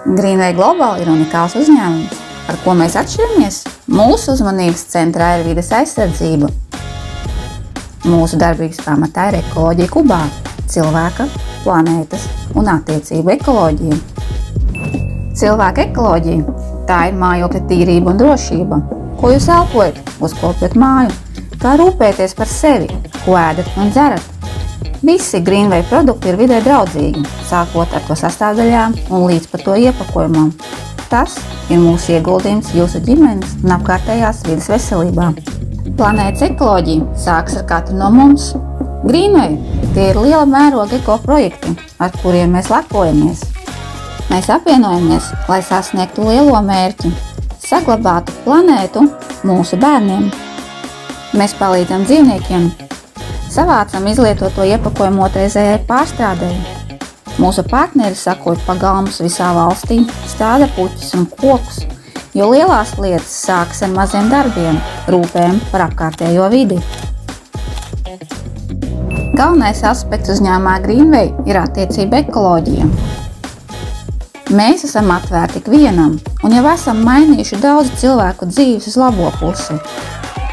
Greenway Global ir unikāls uzņēmums. Ar ko mēs atšķiramies? Mūsu uzmanības centrā ir vides aizsardzība. Mūsu darbības pamatā ir ekoloģija Kubā, cilvēka, planētas un attiecību ekoloģija. Cilvēka ekoloģija – tā ir mājokļa tīrība un drošība. Ko jūs elpojat, uzkopjat māju? Kā rūpēties par sevi, ko ēdat un dzerat? Visi Greenway produkti ir vidē draudzīgi, sākot ar to sastāvdaļām un līdz par to iepakojumam. Tas ir mūsu ieguldījums jūsu ģimenes un apkārtējās vides veselībā. Planētas ekoloģija sākas ar katru no mums. Greenway – tie ir liela mēroga ekoprojekti, ar kuriem mēs lepojamies. Mēs apvienojamies, lai sasniegtu lielo mērķi – saglabātu planētu mūsu bērniem. Mēs palīdzam dzīvniekiem, savācam izlietoto iepakojumu otrreizējai pārstrādēji. Mūsu partneri sakot pagalmus visā valstī, stāda puķus un kokus, jo lielās lietas sākas ar maziem darbiem, rūpēm par apkārtējo vidi. Galvenais aspekts uzņēmumā Greenway ir attiecība ekoloģija. Mēs esam atvērti ikvienam un jau esam mainījuši daudzu cilvēku dzīves uz labo pusi.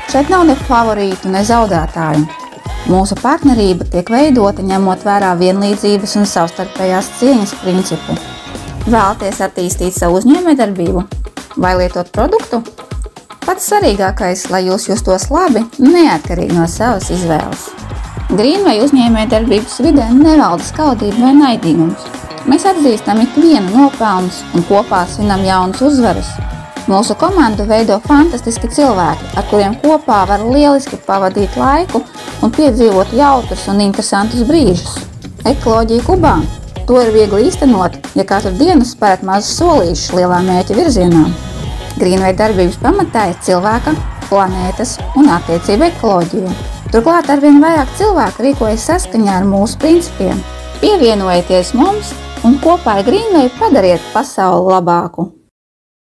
Šeit nav ne favorītu, ne zaudētāju. Mūsu partnerība tiek veidota ņemot vērā vienlīdzības un savstarpējās cieņas principu. Vēlaties attīstīt savu uzņēmējdarbību vai lietot produktu? Pats svarīgākais, lai jūs justos labi, neatkarīgi no savas izvēles. Greenway uzņēmējdarbības vidē nevalda skaudība vai naidīgums. Mēs atzīstam ikvienu nopelnus un kopā svinam jaunus uzvarus. Mūsu komandu veido fantastiski cilvēki, ar kuriem kopā var lieliski pavadīt laiku un piedzīvot jautrus un interesantus brīžus. Ekoloģija Kubā – to ir viegli īstenot, ja katru dienu spērt mazus solīšus lielā mērķa virzienā. Greenway darbības pamatā ir cilvēka, planētas un attiecība ekoloģija. Turklāt arvien vairāk cilvēku rīkojas saskaņā ar mūsu principiem. Pievienojieties mums un kopā ar Greenway padariet pasauli labāku!